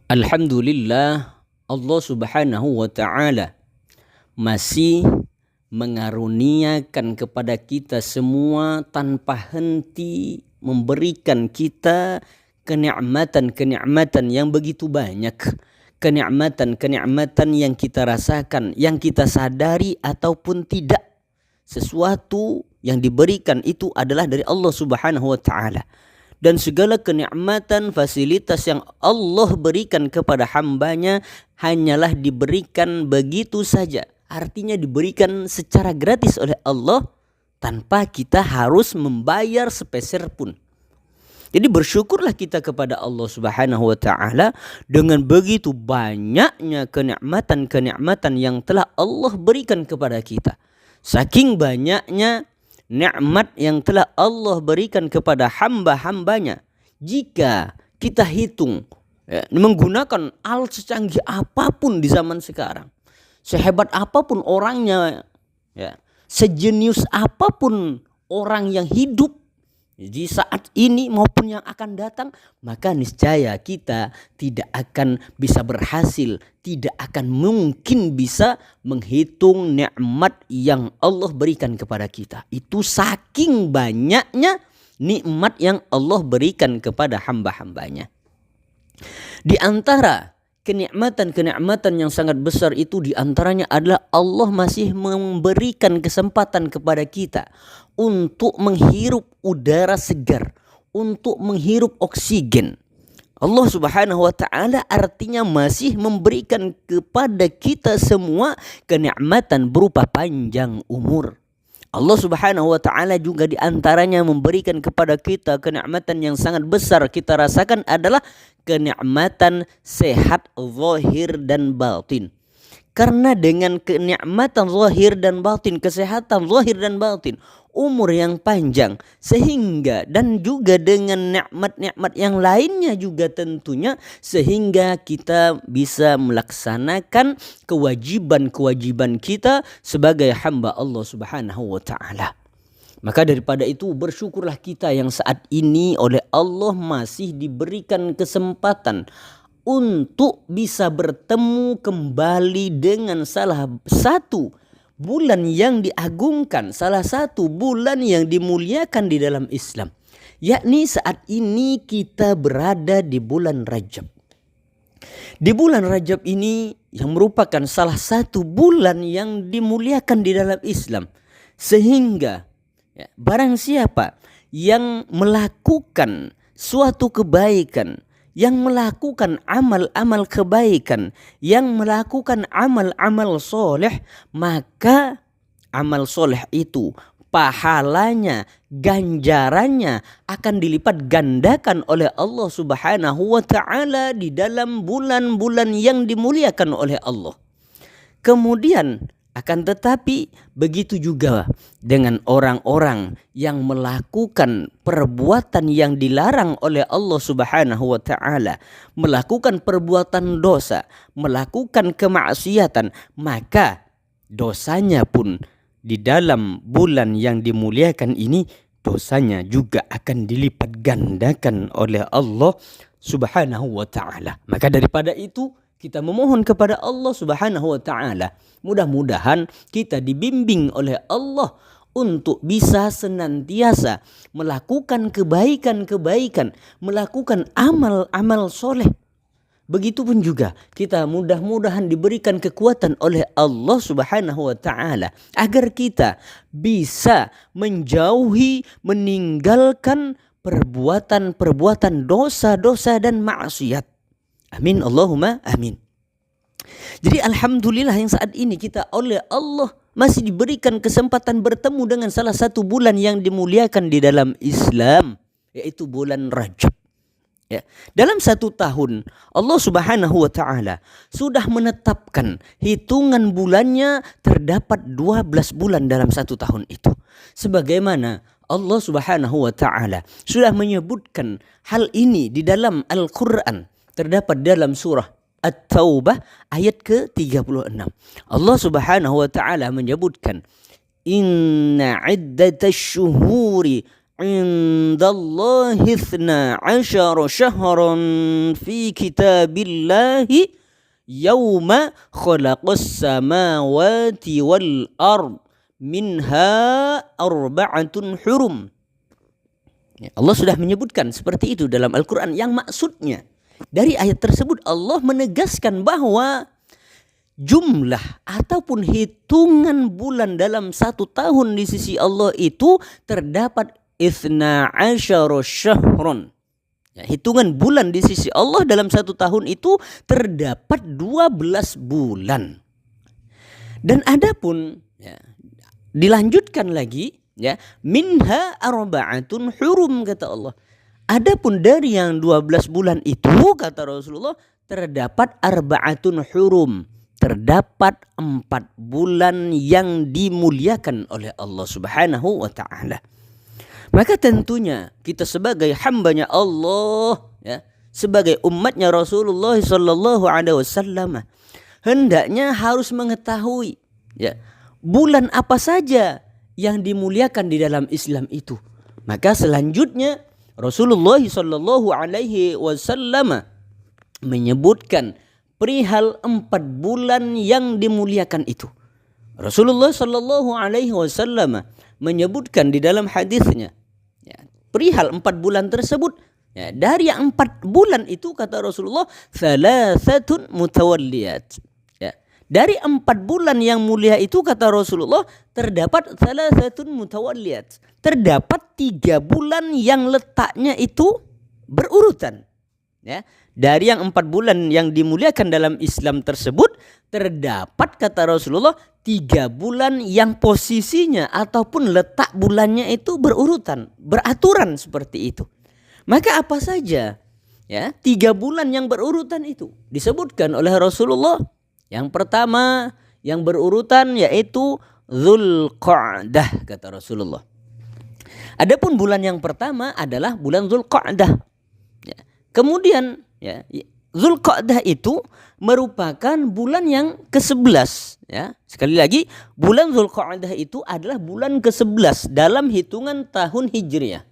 Alhamdulillah, Allah Subhanahu wa Ta'ala masih mengaruniakan kepada kita semua tanpa henti, memberikan kita kenikmatan-kenikmatan yang begitu banyak, kenikmatan-kenikmatan yang kita rasakan, yang kita sadari ataupun tidak. Sesuatu yang diberikan itu adalah dari Allah Subhanahu wa Ta'ala. Dan segala kenikmatan, fasilitas yang Allah berikan kepada hambanya hanyalah diberikan begitu saja. Artinya diberikan secara gratis oleh Allah tanpa kita harus membayar sepeser pun. Jadi bersyukurlah kita kepada Allah Subhanahu wa Ta'ala dengan begitu banyaknya kenikmatan-kenikmatan yang telah Allah berikan kepada kita. Saking banyaknya nikmat yang telah Allah berikan kepada hamba-hambanya, jika kita hitung menggunakan alat secanggih apapun di zaman sekarang, sehebat apapun orangnya, sejenius apapun orang yang hidup di saat ini maupun yang akan datang, maka niscaya kita tidak akan bisa berhasil, tidak akan mungkin bisa menghitung nikmat yang Allah berikan kepada kita. Itu saking banyaknya nikmat yang Allah berikan kepada hamba-hambanya. Di antara kenikmatan-kenikmatan yang sangat besar itu diantaranya adalah Allah masih memberikan kesempatan kepada kita untuk menghirup udara segar, untuk menghirup oksigen. Allah Subhanahu wa Ta'ala artinya masih memberikan kepada kita semua kenikmatan berupa panjang umur. Allah Subhanahu wa Ta'ala juga diantaranya memberikan kepada kita kenikmatan yang sangat besar kita rasakan adalah kenikmatan sehat zahir dan batin. Karena dengan kenikmatan zahir dan batin, kesehatan zahir dan batin, umur yang panjang, sehingga dan juga dengan nikmat-nikmat yang lainnya juga tentunya, sehingga kita bisa melaksanakan kewajiban-kewajiban kita sebagai hamba Allah Subhanahu wa Ta'ala. Maka daripada itu bersyukurlah kita yang saat ini oleh Allah masih diberikan kesempatan untuk bisa bertemu kembali dengan salah satu bulan yang diagungkan, salah satu bulan yang dimuliakan di dalam Islam. Yakni saat ini kita berada di bulan Rajab. Di bulan Rajab ini yang merupakan salah satu bulan yang dimuliakan di dalam Islam. Sehingga barang siapa yang melakukan suatu kebaikan, yang melakukan amal-amal kebaikan, yang melakukan amal-amal soleh, maka amal soleh itu pahalanya, ganjarannya akan dilipat gandakan oleh Allah Subhanahu wa Ta'ala di dalam bulan-bulan yang dimuliakan oleh Allah. Kemudian akan tetapi begitu juga dengan orang-orang yang melakukan perbuatan yang dilarang oleh Allah Subhanahu wa Ta'ala, melakukan perbuatan dosa, melakukan kemaksiatan, maka dosanya pun di dalam bulan yang dimuliakan ini, dosanya juga akan dilipat gandakan oleh Allah Subhanahu wa Ta'ala. Maka daripada itu kita memohon kepada Allah Subhanahu wa Ta'ala, mudah-mudahan kita dibimbing oleh Allah untuk bisa senantiasa melakukan kebaikan-kebaikan, melakukan amal-amal soleh. Begitupun juga kita mudah-mudahan diberikan kekuatan oleh Allah Subhanahu wa Ta'ala agar kita bisa menjauhi, meninggalkan perbuatan-perbuatan dosa-dosa dan maksiat. Amin Allahumma amin. Jadi alhamdulillah yang saat ini kita oleh Allah masih diberikan kesempatan bertemu dengan salah satu bulan yang dimuliakan di dalam Islam, yaitu bulan Rajab. Dalam satu tahun Allah Subhanahu wa Ta'ala sudah menetapkan hitungan bulannya, terdapat 12 bulan dalam satu tahun itu. Sebagaimana Allah Subhanahu wa Ta'ala sudah menyebutkan hal ini di dalam Al-Quran, terdapat dalam surah At-Taubah ayat ke-36. Allah Subhanahu wa Ta'ala menyebutkan, Inna iddatash syuhuri indallahi 12 syahran fi kitabillahi yauma khalaqas samawati wal ard minha arba'atun hurum. Allah sudah menyebutkan seperti itu dalam Al-Quran, yang maksudnya dari ayat tersebut Allah menegaskan bahwa jumlah ataupun hitungan bulan dalam satu tahun di sisi Allah itu terdapat 12 syahron. Ya, hitungan bulan di sisi Allah dalam satu tahun itu terdapat 12 bulan. Dan adapun ya, dilanjutkan lagi ya, minha arba'atun hurum kata Allah. Adapun dari yang 12 bulan itu kata Rasulullah terdapat arba'atun hurum, terdapat 4 bulan yang dimuliakan oleh Allah Subhanahu wa taala. Maka tentunya kita sebagai hambanya Allah ya, sebagai umatnya Rasulullah sallallahu alaihi wasallam hendaknya harus mengetahui ya, bulan apa saja yang dimuliakan di dalam Islam itu. Maka selanjutnya Rasulullah sallallahu alaihi wasallam menyebutkan perihal 4 bulan yang dimuliakan itu. Rasulullah sallallahu alaihi wasallam menyebutkan di dalam hadisnya ya, perihal 4 bulan tersebut ya, dari yang 4 bulan itu kata Rasulullah thalathatun mutawalliyat. Dari 4 bulan yang mulia itu kata Rasulullah terdapat thalathatun mutawalliyat. Terdapat 3 bulan yang letaknya itu berurutan. Ya. Dari yang 4 bulan yang dimuliakan dalam Islam tersebut terdapat kata Rasulullah 3 bulan yang posisinya ataupun letak bulannya itu berurutan, beraturan seperti itu. Maka apa saja ya 3 bulan yang berurutan itu disebutkan oleh Rasulullah. Yang pertama yang berurutan yaitu Dzulqa'dah kata Rasulullah. Adapun bulan yang pertama adalah bulan Dzulqa'dah. Ya. Kemudian ya, Dzulqa'dah itu merupakan bulan yang ke-11 ya. Sekali lagi, bulan Dzulqa'dah itu adalah bulan ke-11 dalam hitungan tahun Hijriah.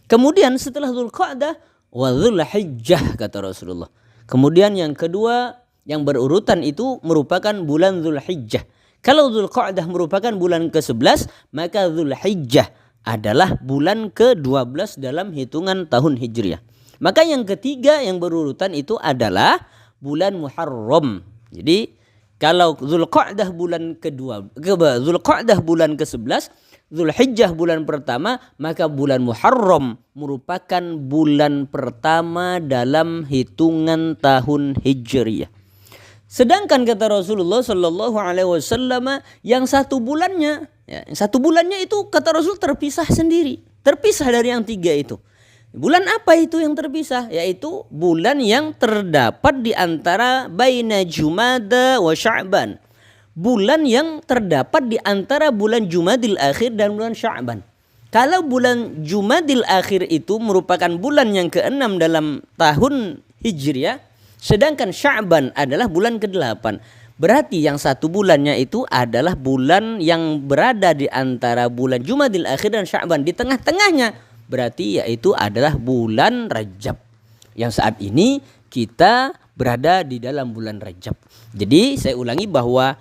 Kemudian setelah Dzulqa'dah wa Dzulhijjah kata Rasulullah. Kemudian yang kedua yang berurutan itu merupakan bulan Dzulhijjah. Kalau Dzulqa'dah merupakan bulan ke-11, maka Dzulhijjah adalah bulan ke-12 dalam hitungan tahun Hijriah. Maka yang ketiga yang berurutan itu adalah bulan Muharram. Jadi kalau Dzulqa'dah bulan Dzulqa'dah bulan ke-11, Dzulhijjah bulan pertama, maka bulan Muharram merupakan bulan pertama dalam hitungan tahun Hijriah. Sedangkan kata Rasulullah sallallahu alaihi wasallam yang satu bulannya itu kata Rasul terpisah sendiri, terpisah dari yang 3 itu. Bulan apa itu yang terpisah? Yaitu bulan yang terdapat di antara baina Jumada wa Sya'ban. Bulan yang terdapat di antara bulan Jumadil Akhir dan bulan Sya'ban. Kalau bulan Jumadil Akhir itu merupakan bulan yang ke-6 dalam tahun Hijriah, sedangkan Sya'ban adalah bulan ke-8. Berarti yang satu bulannya itu adalah bulan yang berada di antara bulan Jumadil Akhir dan Sya'ban. Di tengah-tengahnya berarti yaitu adalah bulan Rajab. Yang saat ini kita berada di dalam bulan Rajab. Jadi saya ulangi bahwa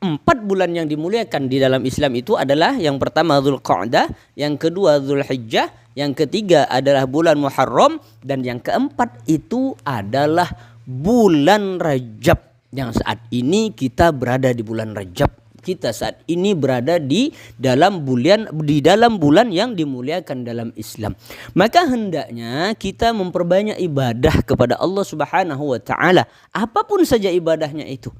4 bulan yang dimuliakan di dalam Islam itu adalah yang pertama Dzulqa'dah, yang kedua Dzulhijjah, yang ketiga adalah bulan Muharram, dan yang keempat itu adalah bulan Rajab. Yang saat ini kita berada di bulan Rajab. Kita saat ini berada di dalam bulan yang dimuliakan dalam Islam. Maka hendaknya kita memperbanyak ibadah kepada Allah Subhanahu wa taala, apapun saja ibadahnya itu.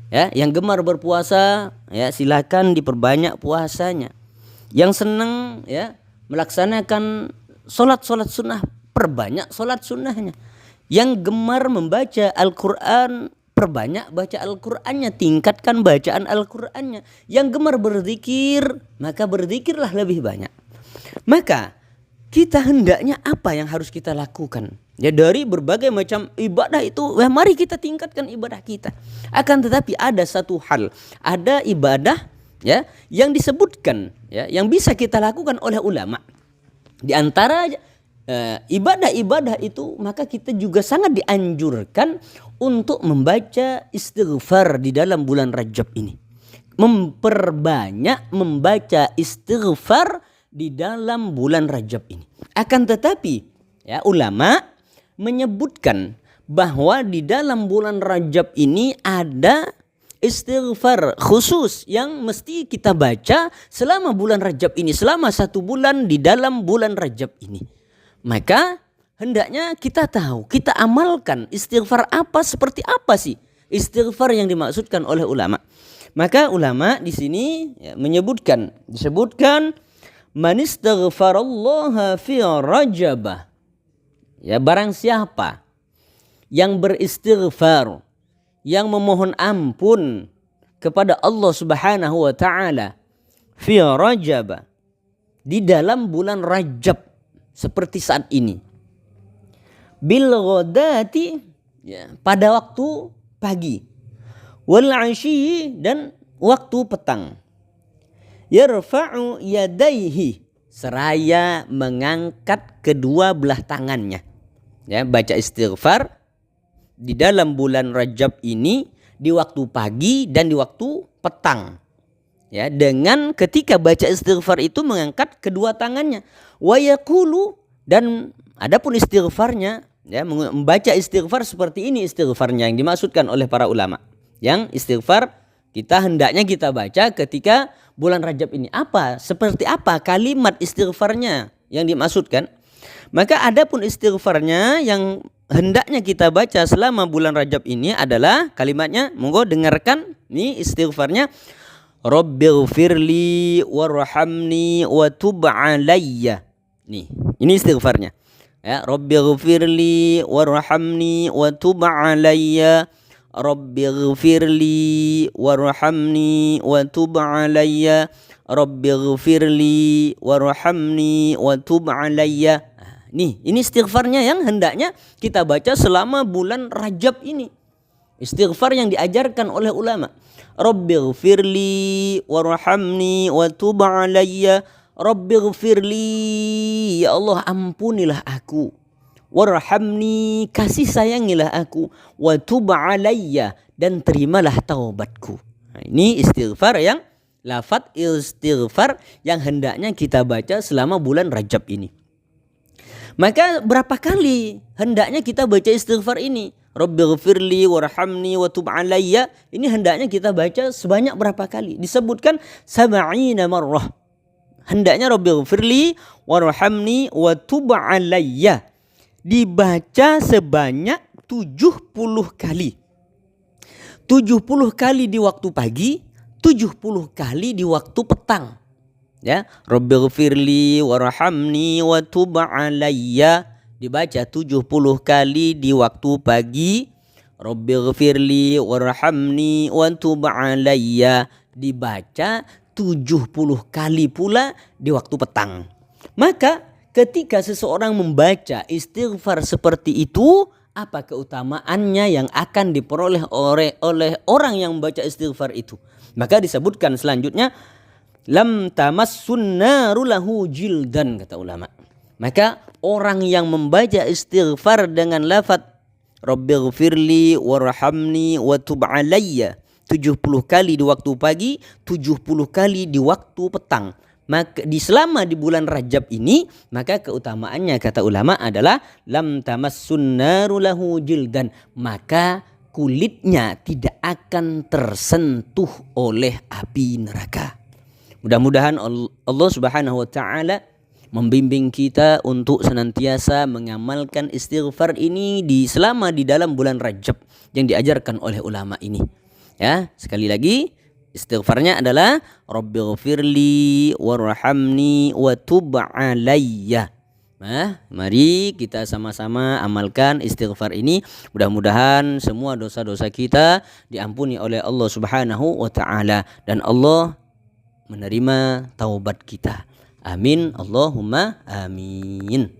Ya, yang gemar berpuasa ya silakan diperbanyak puasanya. Yang senang ya melaksanakan salat sunnah, perbanyak salat sunnahnya. Yang gemar membaca Al-Qur'an, perbanyak baca Al-Qur'annya, tingkatkan bacaan Al-Qur'annya. Yang gemar berzikir, maka berzikirlah lebih banyak. Maka kita hendaknya apa yang harus kita lakukan? Ya, dari berbagai macam ibadah itu, mari kita tingkatkan ibadah kita. Akan tetapi ada satu hal, ada ibadah ya yang disebutkan ya yang bisa kita lakukan oleh ulama. Di antara ibadah-ibadah itu, maka kita juga sangat dianjurkan untuk membaca istighfar di dalam bulan Rajab ini. Memperbanyak membaca istighfar di dalam bulan Rajab ini. Akan tetapi ya, ulama menyebutkan bahwa di dalam bulan Rajab ini ada istighfar khusus yang mesti kita baca selama bulan Rajab ini, selama 1 bulan di dalam bulan Rajab ini. Maka hendaknya kita tahu, kita amalkan istighfar apa, seperti apa sih istighfar yang dimaksudkan oleh ulama. Maka ulama di sini ya, disebutkan man istaghfarallaha fi Rajab. Ya, barang siapa yang beristighfar, yang memohon ampun kepada Allah Subhanahu wa taala fi Rajab, di dalam bulan Rajab seperti saat ini, bil ghadati, ya, pada waktu pagi, wal asyi, dan waktu petang, yarfa'u yadaihi, seraya mengangkat kedua belah tangannya. Ya, baca istighfar di dalam bulan Rajab ini di waktu pagi dan di waktu petang. Ya, dengan ketika baca istighfar itu mengangkat kedua tangannya. Wa yaqulu, dan adapun istighfarnya, ya, membaca istighfar seperti ini istighfarnya yang dimaksudkan oleh para ulama. Yang istighfar hendaknya kita baca ketika bulan Rajab ini. Seperti apa kalimat istighfarnya yang dimaksudkan? Maka adapun istighfarnya yang hendaknya kita baca selama bulan Rajab ini adalah kalimatnya, monggo dengarkan nih istighfarnya. Rabbighfirli warhamni wa tub alayya. Nih, ini istighfarnya. Ya, Rabbighfirli warhamni wa tub alayya. Rabbighfirli warhamni wa tub alayya. Rabbighfirli warhamni wa tub alayya. Nih, ini istighfarnya yang hendaknya kita baca selama bulan Rajab ini. Istighfar yang diajarkan oleh ulama. Rabbighfirli warhamni wa tub alayya. Rabbighfirli, ya Allah ampunilah aku. Warhamni, kasih sayangilah aku. Wa tub alayya, dan terimalah taubatku. Nah, ini istighfar yang lafaz istighfar yang hendaknya kita baca selama bulan Rajab ini. Maka berapa kali hendaknya kita baca istighfar ini? Rabbighfirli warhamni wa tub alayya. Ini hendaknya kita baca sebanyak berapa kali? Disebutkan 70 marrah. Hendaknya Rabbighfirli warhamni wa tub alayya dibaca sebanyak 70 kali. 70 kali di waktu pagi, 70 kali di waktu petang. Ya, Rabbighfirli warhamni wa tub alayya dibaca 70 kali di waktu pagi. Rabbighfirli warhamni wa tub alayya dibaca 70 kali pula di waktu petang. Maka ketika seseorang membaca istighfar seperti itu, apa keutamaannya yang akan diperoleh oleh orang yang membaca istighfar itu? Maka disebutkan selanjutnya, lam tamassun naru lahu jildan, kata ulama. Maka orang yang membaca istighfar dengan lafaz Rabbighfirli warhamni wa tub alayya 70 kali di waktu pagi, 70 kali di waktu petang, maka selama di bulan Rajab ini, maka keutamaannya kata ulama adalah lam tamassun naru lahu jildan, maka kulitnya tidak akan tersentuh oleh api neraka. Mudah-mudahan Allah Subhanahu wa taala membimbing kita untuk senantiasa mengamalkan istighfar ini selama di dalam bulan Rajab yang diajarkan oleh ulama ini. Ya, sekali lagi istighfarnya adalah Rabbighfirli warhamni wa tub alayya. Nah, mari kita sama-sama amalkan istighfar ini. Mudah-mudahan semua dosa-dosa kita diampuni oleh Allah Subhanahu wa taala dan Allah menerima taubat kita. Amin, Allahumma amin.